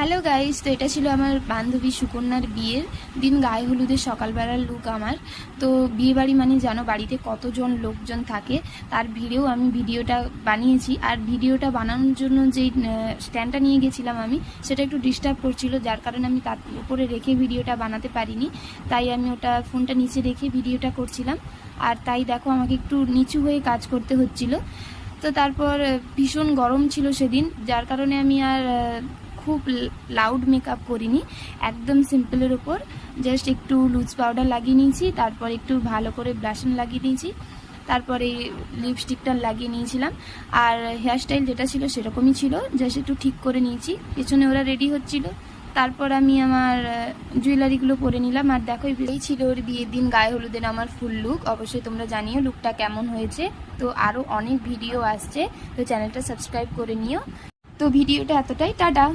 Hello guys, তো এটা ছিল আমার বান্ধবী সুকন্যার বিয়ের দিন গায়ে হলুদের সকালবেলার লুক আমার। তো বিয়ে বাড়ি মানে জানো বাড়িতে কতজন লোকজন থাকে তার আমি ভিডিওটা বানিয়েছি। আর ভিডিওটা বানানোর জন্য যেই স্ট্যান্ডটা নিয়ে গেছিলাম আমি, সেটা একটু ডিস্টার্ব করছিল, যার কারণে আমি তার উপরে রেখে ভিডিওটা বানাতে পারিনি। তাই আমি ওটা ফোনটা নিচে রেখে ভিডিওটা করছিলাম। আর তাই দেখো আমাকে একটু নিচু হয়ে কাজ করতে হচ্ছিল। তো তারপর ভীষণ গরম ছিল সেদিন, যার কারণে আমি আর খুব লাউড মেকআপ করিনি, একদম সিম্পলের ওপর জাস্ট একটু লুজ পাউডার লাগিয়ে নিয়েছি, তারপর একটু ভালো করে ব্লাশন লাগিয়ে নিয়েছি, তারপরে লিপস্টিকটা লাগিয়ে নিয়েছিলাম। আর হেয়ারস্টাইল যেটা ছিল সেরকমই ছিল, জাস্ট একটু ঠিক করে নিয়েছি। পেছনে ওরা রেডি হচ্ছিল, তারপর আমি আমার জুয়েলারিগুলো পরে নিলাম। আর দেখো এই ছিল ওর বিয়ের দিন গায়ে হলুদের আমার ফুল লুক। অবশ্যই তোমরা জানিও লুকটা কেমন হয়েছে। তো আরও অনেক ভিডিও আসছে, তো চ্যানেলটা সাবস্ক্রাইব করে নিও। তো ভিডিওটা এতটাই, টাটা।